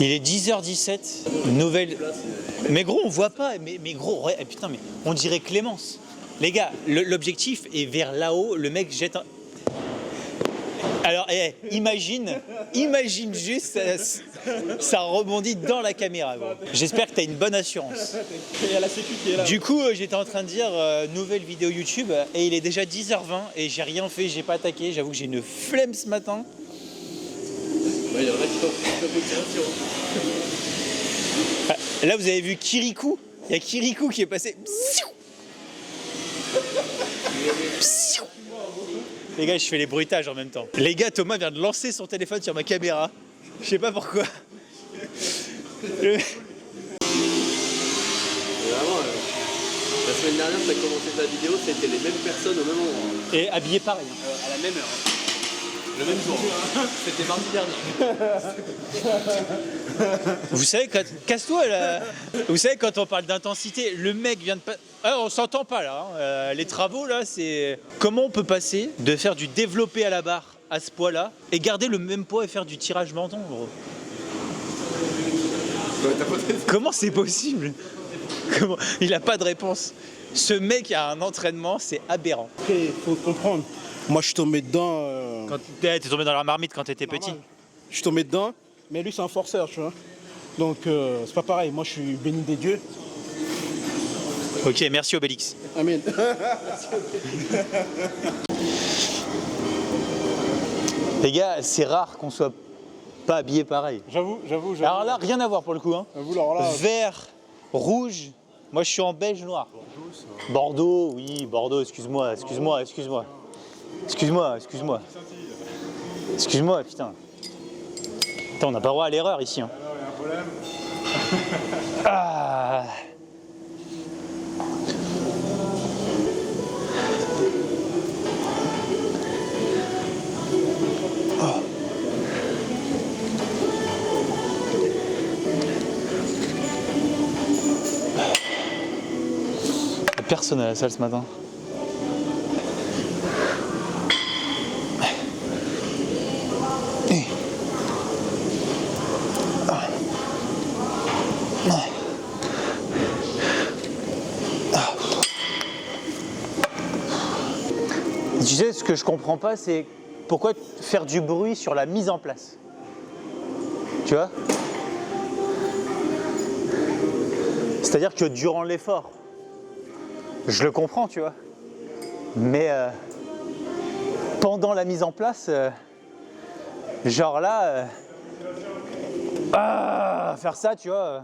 Il est 10h17, nouvelle... Mais gros, on voit pas, mais gros, ouais, putain, mais on dirait Clémence. Les gars, l'objectif est vers là-haut, le mec jette un... Alors, imagine juste, ça rebondit dans la caméra. J'espère que tu as une bonne assurance. Il y a la sécu qui est là. Du coup, j'étais en train de dire nouvelle vidéo YouTube et il est déjà 10h20 et j'ai rien fait, j'ai pas attaqué. J'avoue que j'ai une flemme ce matin. Il y en a qui t'ont Là, vous avez vu Kirikou. Il y a Kirikou qui est passé. Les gars, je fais les bruitages en même temps. Les gars, Thomas vient de lancer son téléphone sur ma caméra. Je sais pas pourquoi. Vraiment, la semaine dernière, tu as commencé ta vidéo, c'était les mêmes personnes au même endroit. Et habillé pareil. À la même heure. Le même jour. C'était mardi dernier. Vous savez, casse-toi là. Vous savez, quand on parle d'intensité, le mec vient de pas. Ah, on s'entend pas là. Hein. Les travaux là, c'est. Comment on peut passer de faire du développé à la barre à ce poids-là et garder le même poids et faire du tirage menton, gros? Comment c'est possible? Comment... Il a pas de réponse. Ce mec a un entraînement, c'est aberrant. Après, faut comprendre. Moi, je suis tombé dedans. Quand t'es tombé dans la marmite quand t'étais petit. Je suis tombé dedans, mais lui, c'est un forceur, tu vois. Donc, c'est pas pareil. Moi, je suis béni des dieux. Ok, merci Obélix. Amen. Les gars, c'est rare qu'on soit pas habillé pareil. J'avoue. Alors là, rien à voir pour le coup. Hein. Alors là, Vert, rouge. Moi, je suis en beige noir. Bordeaux, oui, Bordeaux. Excuse-moi, putain. Putain, on n'a pas droit à l'erreur ici. Hein. Ah. Personne à la salle ce matin. Tu sais, ce que je comprends pas, c'est pourquoi faire du bruit sur la mise en place. Tu vois? C'est-à-dire que durant l'effort, je le comprends, tu vois. Mais pendant la mise en place, genre là, faire ça, tu vois.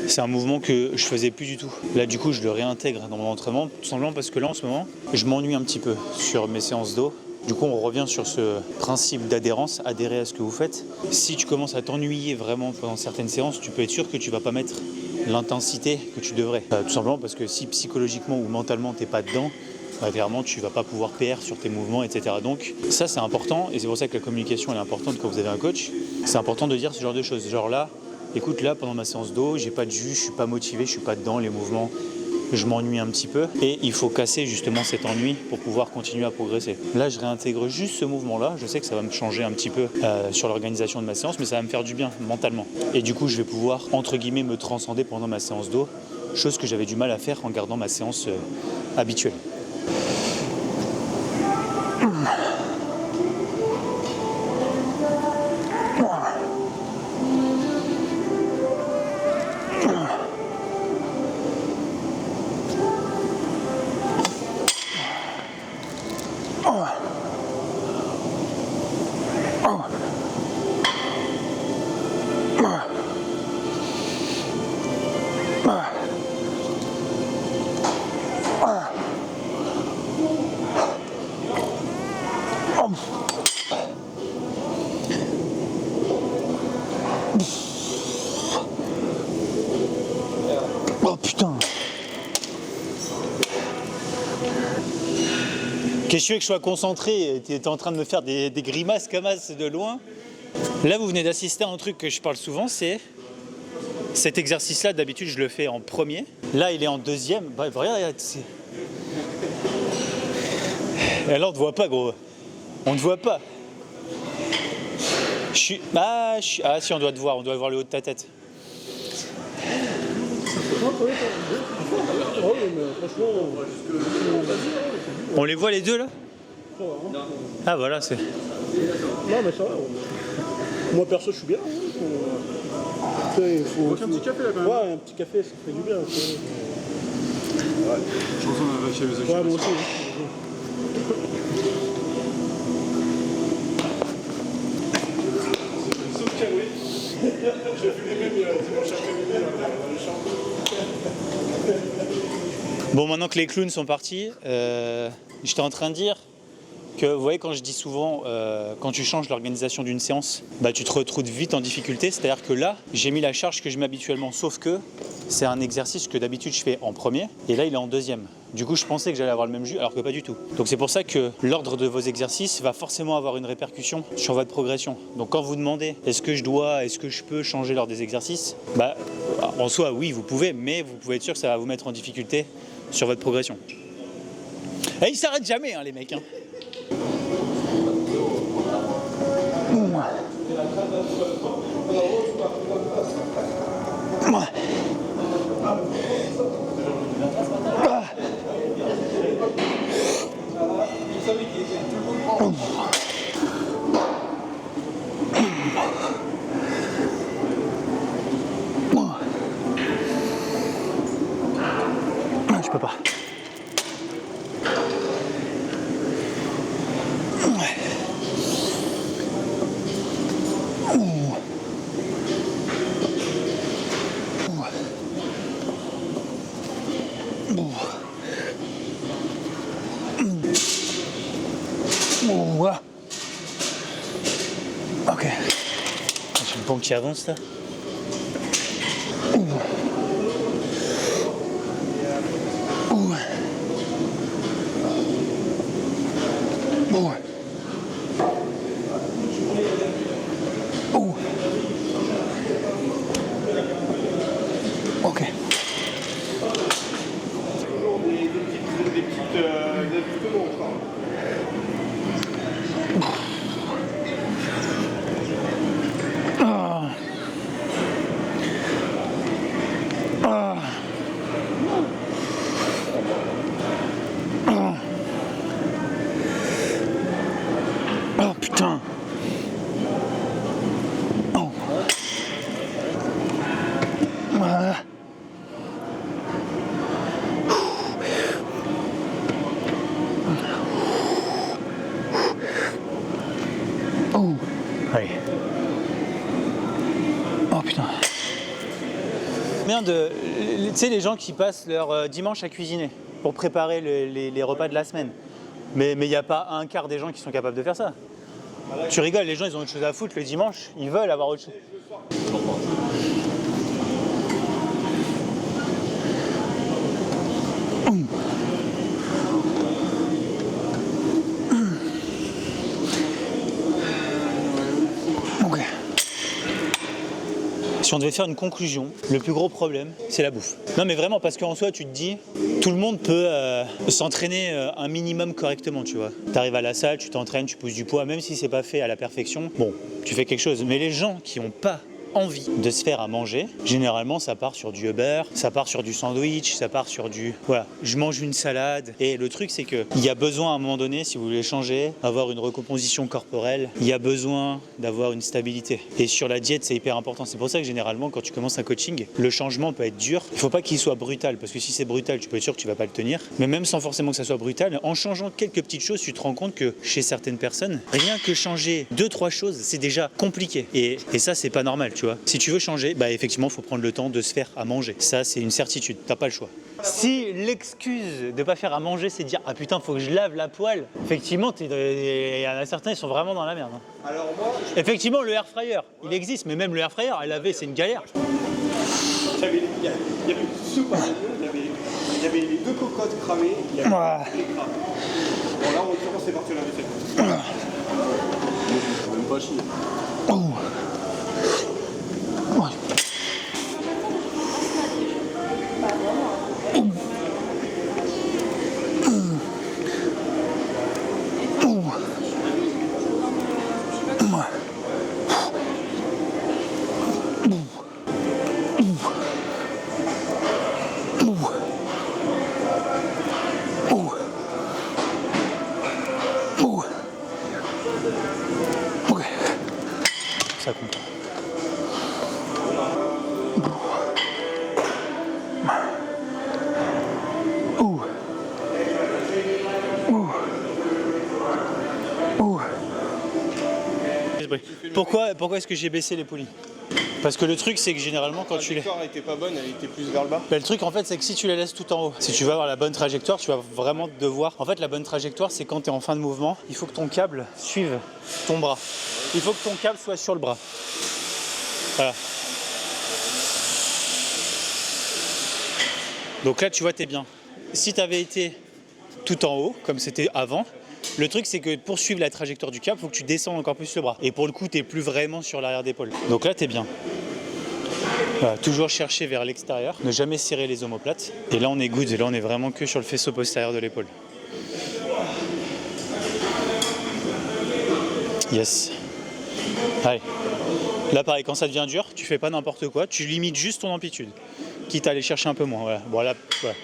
C'est un mouvement que je faisais plus du tout. Là, du coup, je le réintègre dans mon entraînement, tout simplement parce que là, en ce moment, je m'ennuie un petit peu sur mes séances dos. Du coup, on revient sur ce principe d'adhérence, adhérer à ce que vous faites. Si tu commences à t'ennuyer vraiment pendant certaines séances, tu peux être sûr que tu vas pas mettre l'intensité que tu devrais. Tout simplement parce que si psychologiquement ou mentalement t'es pas dedans, clairement tu vas pas pouvoir PR sur tes mouvements, etc. Donc ça c'est important et c'est pour ça que la communication elle est importante quand vous avez un coach. C'est important de dire ce genre de choses. Genre là, écoute, là pendant ma séance d'eau, j'ai pas de jus, je suis pas motivé, je suis pas dedans, les mouvements, je m'ennuie un petit peu et il faut casser justement cet ennui pour pouvoir continuer à progresser. Là je réintègre juste ce mouvement là, je sais que ça va me changer un petit peu sur l'organisation de ma séance, mais ça va me faire du bien mentalement. Et du coup je vais pouvoir entre guillemets me transcender pendant ma séance d'eau, chose que j'avais du mal à faire en gardant ma séance habituelle. Oh putain. Qu'est-ce que tu veux que je sois concentré? T'es en train de me faire des grimaces comme ça de loin. Là, vous venez d'assister à un truc que je parle souvent, c'est cet exercice-là. D'habitude, je le fais en premier. Là, il est en deuxième. Bah, regarde, et là, on te voit pas, gros. On te voit pas. Ah, si, on doit te voir. On doit voir le haut de ta tête. On les voit les deux là? Ah voilà, c'est... Non mais ça va. Moi perso je suis bien. Il faut un petit café là quand même. Ouais, un petit café ça fait du bien. Ouais. Je ressens la vache chez les autres. Ouais, moi aussi. Sauf que oui. J'ai vu les mêmes dimanche après-midi dans le champ. Bon, maintenant que les clowns sont partis, j'étais en train de dire que, vous voyez, quand je dis souvent, quand tu changes l'organisation d'une séance, bah, tu te retrouves vite en difficulté. C'est-à-dire que là, j'ai mis la charge que je mets habituellement, sauf que c'est un exercice que d'habitude je fais en premier, et là il est en deuxième. Du coup, je pensais que j'allais avoir le même jus, alors que pas du tout. Donc c'est pour ça que l'ordre de vos exercices va forcément avoir une répercussion sur votre progression. Donc quand vous demandez, est-ce que je peux changer l'ordre des exercices, bah, en soi, oui, vous pouvez, mais vous pouvez être sûr que ça va vous mettre en difficulté sur votre progression. Et ils s'arrêtent jamais, hein, les mecs. Hein. Je peux pas. Ok. J'ai une pompe qui avance là. Ok. Des petites ajustements. Oh putain. Oh. Voilà. Oh. Allez. Oh putain. Bien de... Tu sais, les gens qui passent leur dimanche à cuisiner pour préparer les repas de la semaine. Mais il n'y a pas un quart des gens qui sont capables de faire ça. Tu rigoles, les gens ils ont autre chose à foutre le dimanche, ils veulent avoir autre chose. Ok. Si on devait faire une conclusion, le plus gros problème, c'est la bouffe. Non mais vraiment, parce qu'en soi, tu te dis, tout le monde peut s'entraîner un minimum correctement, tu vois. Tu arrives à la salle, tu t'entraînes, tu pousses du poids, même si c'est pas fait à la perfection, bon, tu fais quelque chose. Mais les gens qui n'ont pas envie de se faire à manger, généralement ça part sur du Uber, ça part sur du sandwich, ça part sur du... Voilà, je mange une salade. Et le truc c'est qu'il y a besoin à un moment donné, si vous voulez changer, avoir une recomposition corporelle, il y a besoin d'avoir une stabilité. Et sur la diète c'est hyper important. C'est pour ça que généralement quand tu commences un coaching, le changement peut être dur. Il ne faut pas qu'il soit brutal, parce que si c'est brutal, tu peux être sûr que tu ne vas pas le tenir. Mais même sans forcément que ça soit brutal, en changeant quelques petites choses, tu te rends compte que chez certaines personnes, rien que changer 2-3 choses, c'est déjà compliqué. Et ça c'est pas normal, tu vois. tu vois. Si tu veux changer, bah effectivement, il faut prendre le temps de se faire à manger. Ça, c'est une certitude, t'as pas le choix. Si l'excuse de pas faire à manger, c'est de dire ah putain, faut que je lave la poêle, effectivement, il y en a certains, ils sont vraiment dans la merde. Hein. Alors moi, Effectivement, le air fryer, il existe, mais même le air fryer, à laver, c'est une galère. il y avait une soupe à il y avait les 2 cocottes cramées, il y avait les crames. Bon là, en l'occurrence, c'est parti à la vaisselle. Même pas chier. Ça comprend. Pourquoi est-ce que j'ai baissé les poulies? Parce que le truc, c'est que généralement, quand tu les... La trajectoire était pas bonne, elle était plus vers le bas. Le truc, en fait, c'est que si tu les laisses tout en haut, si tu veux avoir la bonne trajectoire, tu vas vraiment devoir... En fait, la bonne trajectoire, c'est quand tu es en fin de mouvement, il faut que ton câble suive ton bras. Il faut que ton câble soit sur le bras. Voilà. Donc là, tu vois, t'es bien. Si tu avais été tout en haut, comme c'était avant, le truc, c'est que pour suivre la trajectoire du câble, il faut que tu descendes encore plus le bras. Et pour le coup, tu n'es plus vraiment sur l'arrière d'épaule. Donc là, tu es bien. Voilà, toujours chercher vers l'extérieur, ne jamais serrer les omoplates. Et là, on est good. Et là, on est vraiment que sur le faisceau postérieur de l'épaule. Yes. Allez. Là, pareil, quand ça devient dur, tu fais pas n'importe quoi. Tu limites juste ton amplitude. Quitte à aller chercher un peu moins. Voilà. Bon, là, voilà.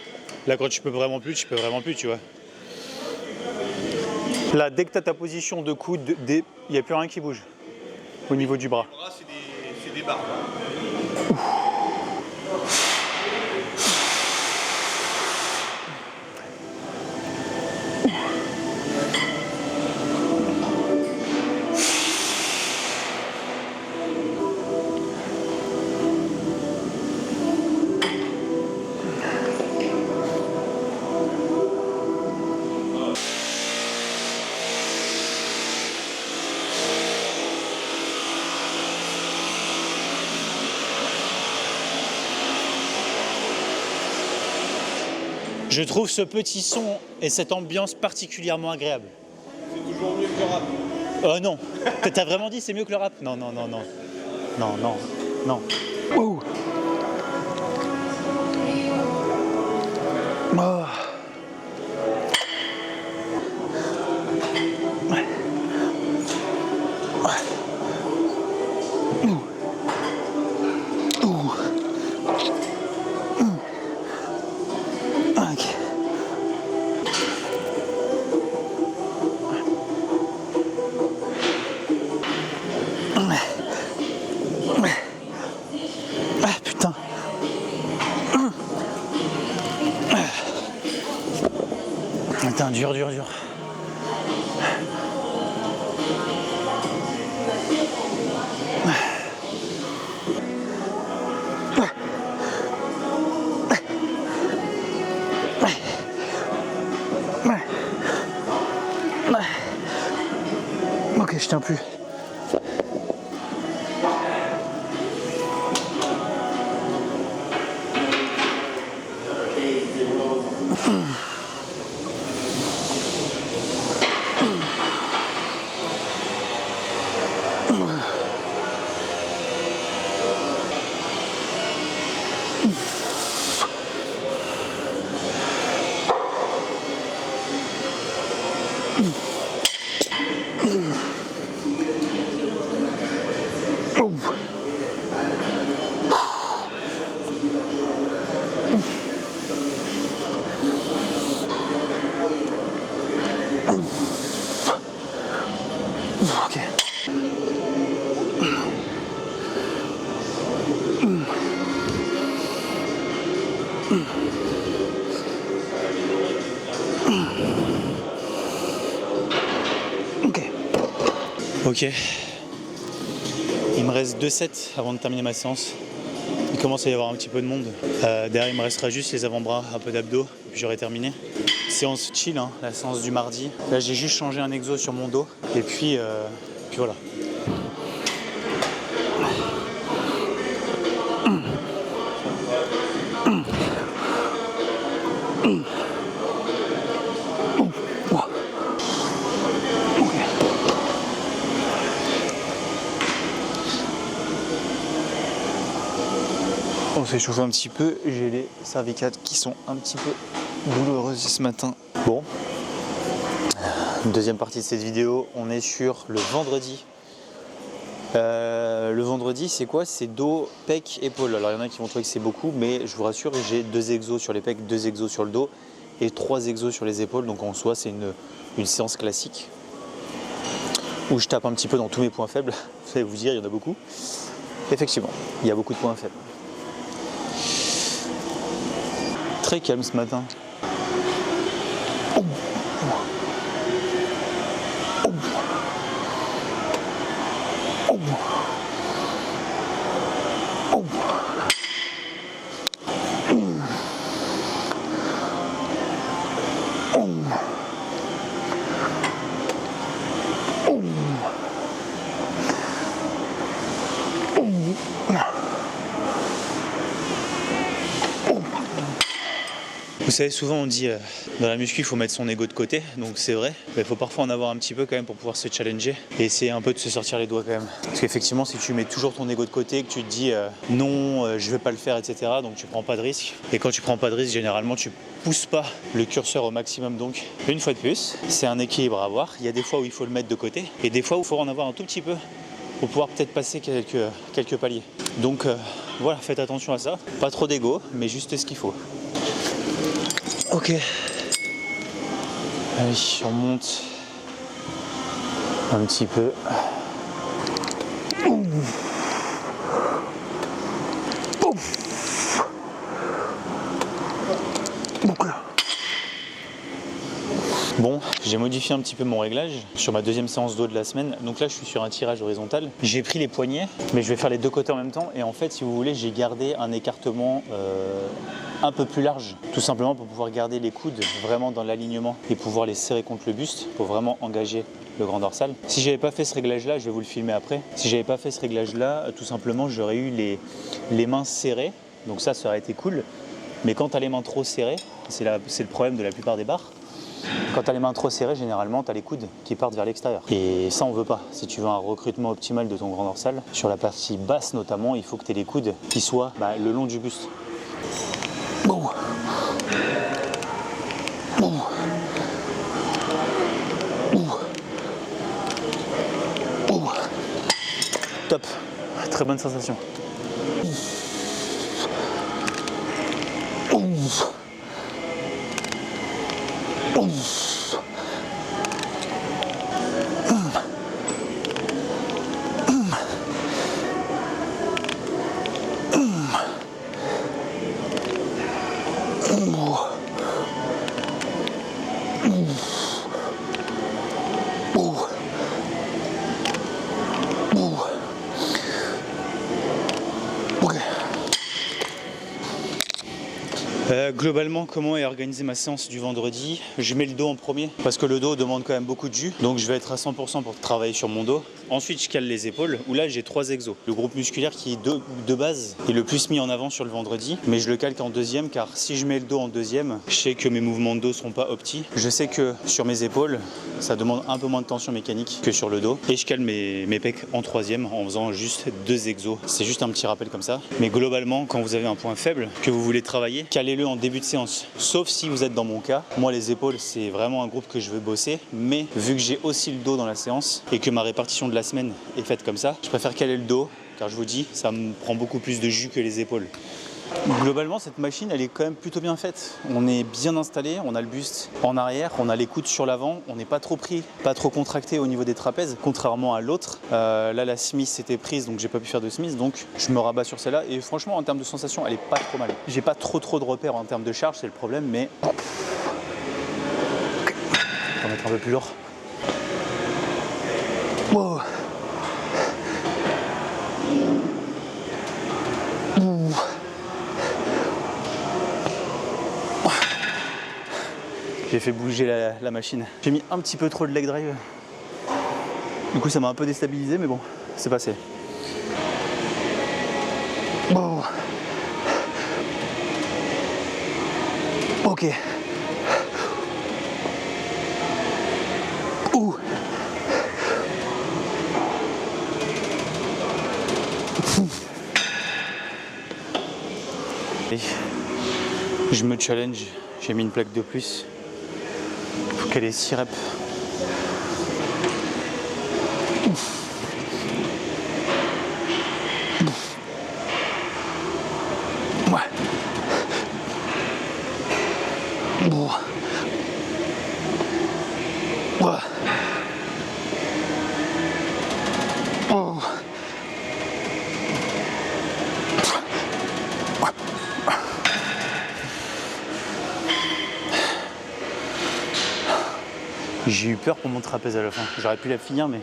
Là, quand tu peux vraiment plus, tu vois. Là, dès que tu as ta position de coude, il n'y a plus rien qui bouge au niveau du bras. Les bras, c'est des barres. Je trouve ce petit son et cette ambiance particulièrement agréable. C'est toujours mieux que le rap. Non. T'as vraiment dit c'est mieux que le rap? Non. Non. Oh. Oh. Ouais. Ouais. Ok. Ah putain. Putain, dur. Ok, je tiens plus. Ok. Ok. Il me reste 2 sets avant de terminer ma séance. Il commence à y avoir un petit peu de monde. Derrière, il me restera juste les avant-bras, un peu d'abdos, et puis j'aurai terminé. Séance chill, hein, la séance du mardi. Là, j'ai juste changé un exo sur mon dos, et puis voilà. On s'est chauffé un petit peu, j'ai les cervicales qui sont un petit peu douloureuses ce matin. Bon, deuxième partie de cette vidéo, on est sur le vendredi. Le vendredi, c'est quoi? C'est dos, pec, épaule. Alors il y en a qui vont trouver que c'est beaucoup, mais je vous rassure, j'ai 2 exos sur les pecs, 2 exos sur le dos et 3 exos sur les épaules. Donc en soi, c'est une séance classique où je tape un petit peu dans tous mes points faibles. Vous allez vous dire, il y en a beaucoup. Effectivement, il y a beaucoup de points faibles. Très calme ce matin. Vous savez, souvent on dit dans la muscu il faut mettre son ego de côté, donc c'est vrai, mais il faut parfois en avoir un petit peu quand même pour pouvoir se challenger et essayer un peu de se sortir les doigts quand même. Parce qu'effectivement, si tu mets toujours ton ego de côté, que tu te dis non, je vais pas le faire, etc., donc tu prends pas de risque. Et quand tu prends pas de risque, généralement tu pousses pas le curseur au maximum. Donc une fois de plus, c'est un équilibre à avoir. Il y a des fois où il faut le mettre de côté et des fois où il faut en avoir un tout petit peu pour pouvoir peut-être passer quelques paliers. Donc voilà, faites attention à ça. Pas trop d'ego, mais juste ce qu'il faut. Ok. Allez, on monte un petit peu. Bon, j'ai modifié un petit peu mon réglage sur ma deuxième séance d'eau de la semaine. Donc là, je suis sur un tirage horizontal. J'ai pris les poignets, mais je vais faire les deux côtés en même temps. Et en fait, si vous voulez, j'ai gardé un écartement un peu plus large. Tout simplement pour pouvoir garder les coudes vraiment dans l'alignement et pouvoir les serrer contre le buste pour vraiment engager le grand dorsal. Si j'avais pas fait ce réglage-là, je vais vous le filmer après. Si j'avais pas fait ce réglage-là, tout simplement, j'aurais eu les mains serrées. Donc ça aurait été cool. Mais quand tu as les mains trop serrées, c'est le problème de la plupart des barres. Quand tu as les mains trop serrées, généralement, tu as les coudes qui partent vers l'extérieur. Et ça, on veut pas. Si tu veux un recrutement optimal de ton grand dorsal, sur la partie basse notamment, il faut que tu aies les coudes qui soient le long du buste. Bon. Bon. Bon. Bon. Top. Très bonne sensation. Globalement, comment est organisée ma séance du vendredi? Je mets le dos en premier parce que le dos demande quand même beaucoup de jus, donc je vais être à 100% pour travailler sur mon dos. Ensuite, je cale les épaules où là j'ai 3 exos. Le groupe musculaire qui de base est le plus mis en avant sur le vendredi, mais je le calque en deuxième car si je mets le dos en deuxième, je sais que mes mouvements de dos seront pas optis. Je sais que sur mes épaules, ça demande un peu moins de tension mécanique que sur le dos et je cale mes pecs en troisième en faisant juste 2 exos. C'est juste un petit rappel comme ça. Mais globalement, quand vous avez un point faible que vous voulez travailler, calez-le en début de séance. Sauf si vous êtes dans mon cas. Moi, les épaules, c'est vraiment un groupe que je veux bosser, mais vu que j'ai aussi le dos dans la séance et que ma répartition de la semaine est faite comme ça, je préfère caler le dos car je vous dis, ça me prend beaucoup plus de jus que les épaules. Globalement, cette machine, elle est quand même plutôt bien faite. On est bien installé, on a le buste en arrière, on a les coudes sur l'avant, on n'est pas trop pris, pas trop contracté au niveau des trapèzes, contrairement à l'autre. Là, la Smith était prise, donc j'ai pas pu faire de Smith, donc je me rabats sur celle-là. Et franchement, en termes de sensation, elle est pas trop mal. J'ai pas trop de repères en termes de charge, c'est le problème, mais on va mettre un peu plus lourd. Wow. J'ai fait bouger la machine. J'ai mis un petit peu trop de leg drive. Du coup, ça m'a un peu déstabilisé, mais bon, c'est passé. Bon. Ok. Ouh. Et je me challenge. J'ai mis une plaque de plus. Faut qu'elle ait 6 reps. Ouais. Bon. Ouais. Oh. J'ai eu peur pour mon trapèze à la fin. J'aurais pu la finir, mais...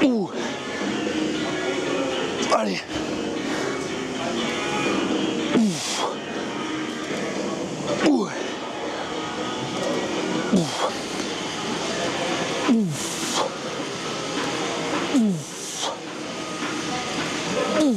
Ouh. Allez. Ouf. Ouh. Ouf. Ouf. Ouf. Ouf.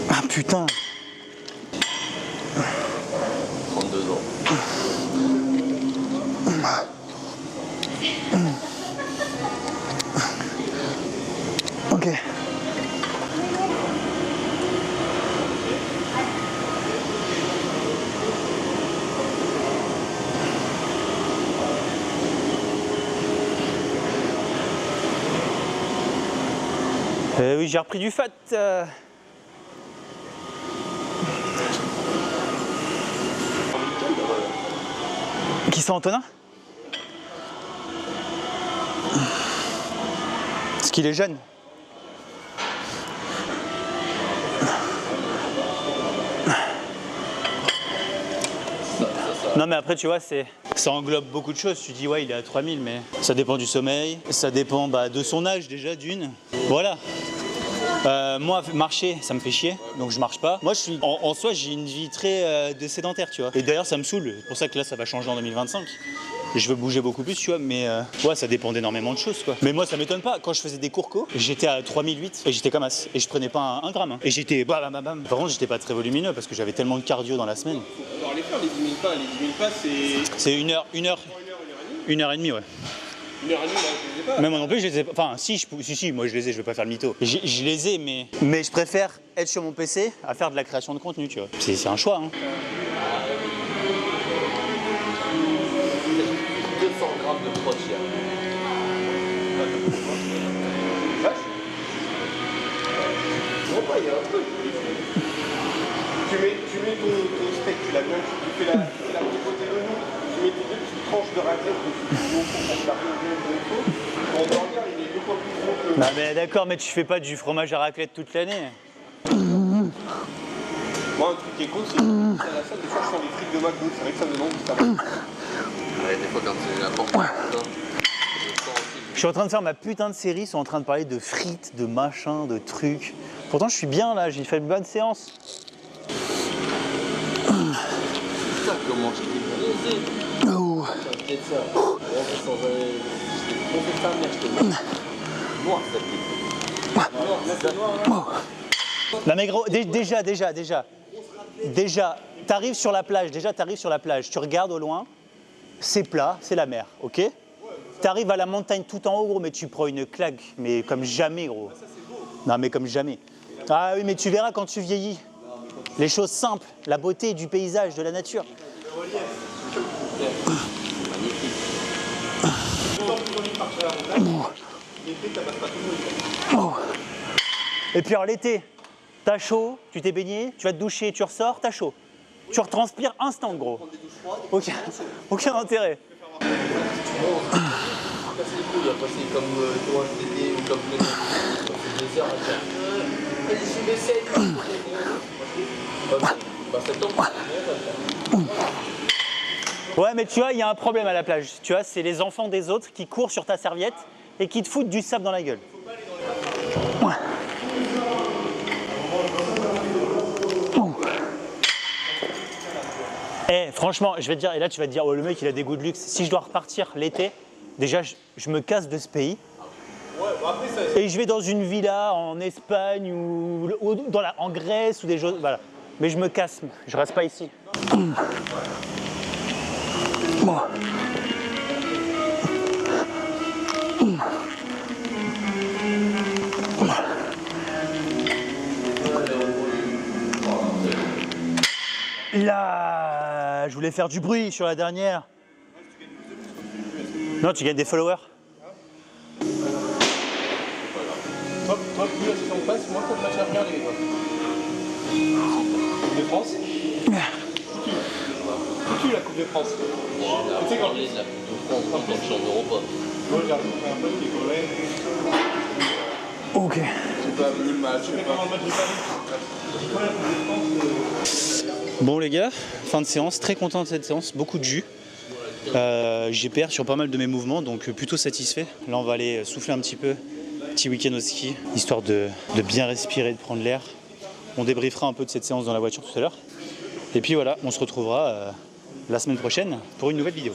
Ah putain. 32 ans. Ok. Oui, j'ai repris du fat. Qui sont Antonin? Parce qu'il est jeune. Non mais après tu vois, ça englobe beaucoup de choses. Tu dis ouais il est à 3000 mais ça dépend du sommeil, ça dépend de son âge déjà d'une. Voilà. Moi marcher ça me fait chier donc je marche pas. Moi je suis en soi j'ai une vie très de sédentaire tu vois. Et d'ailleurs ça me saoule, c'est pour ça que là ça va changer en 2025. Je veux bouger beaucoup plus tu vois mais ouais ça dépend d'énormément de choses quoi. Mais moi ça m'étonne pas, quand je faisais des cours co, j'étais à 3008 et j'étais comme as et je prenais pas un gramme hein. Et j'étais bam bam bam. Par contre j'étais pas très volumineux parce que j'avais tellement de cardio dans la semaine. On va les faire les 10 000 pas. Les 10 000 pas c'est... C'est une heure et demie ouais. 1h30 là, je les ai pas. Même moi non plus, je les ai pas. Enfin, si, moi je les ai, je vais pas faire le mytho. Je les ai, mais je préfère être sur mon PC à faire de la création de contenu, tu vois. C'est un choix, hein. 200 grammes de protéines. Bon, il y a un truc. Tu mets ton steak, tu l'as bien, tu fais la tripotée de nous, tu mets tes 2 petites tranches de raclette que tu mets au fond pour faire le ton burger, il est 2 fois plus gros que... Non mais d'accord, mais tu fais pas du fromage à raclette toute l'année. Moi, un truc qui est cool, c'est à la salle, des fois, je sens les frites de McDo. C'est vrai que ça me demande ça va. Ouais, des fois, quand c'est la porte, Je suis en train de faire ma putain de série, ils sont en train de parler de frites, de machin, de trucs. Pourtant, je suis bien là, j'ai fait une bonne séance. putain, comment je t'ai baisé. Oh. Peut-être ça. Sans je t'ai trompé ta mère, je t'ai noir, ça fait. Noir, Non mais gros, déjà, t'arrives sur la plage, tu regardes au loin, c'est plat, c'est la mer, ok? T'arrives à la montagne tout en haut, gros, mais tu prends une claque, mais comme jamais, gros. Non mais comme jamais. Ah oui, mais tu verras quand tu vieillis. Les choses simples, la beauté du paysage, de la nature. Oh. Et puis alors l'été, T'as chaud, tu t'es baigné, tu vas te doucher, tu ressors, t'as chaud. Tu retranspires instant, gros. Aucun intérêt. Casser les couilles, passer comme toi, TD ou comme les autres. C'est 2 heures à faire. Vas-y, je suis l'essaye. Bah, septembre, Ouais, mais tu vois, il y a un problème à la plage. Tu vois, c'est les enfants des autres qui courent sur ta serviette et qui te foutent du sable dans la gueule. Eh, franchement, je vais te dire, et là tu vas te dire, oh le mec il a des goûts de luxe. Si je dois repartir l'été, déjà je me casse de ce pays. Et je vais dans une villa en Espagne ou en Grèce ou des choses. Voilà. Mais je me casse, je reste pas ici. Là, je voulais faire du bruit sur la dernière. Non, tu gagnes des followers. Toi, plus la saison passe, moins t'as de match à regarder, quoi. Coupe de France. Foutu la Coupe de France. Tu sais quand la Coupe de France, en tant que champion d'Europe. moi j'ai un pote qui est colorais. Ok. C'est pas le match. C'est pas le match de Paris. C'est quoi la Coupe de France Bon les gars, fin de séance, très content de cette séance, beaucoup de jus. J'ai PR sur pas mal de mes mouvements, donc plutôt satisfait. Là on va aller souffler un petit peu, petit week-end au ski, histoire de bien respirer, de prendre l'air. On débriefera un peu de cette séance dans la voiture tout à l'heure. Et puis voilà, on se retrouvera la semaine prochaine pour une nouvelle vidéo.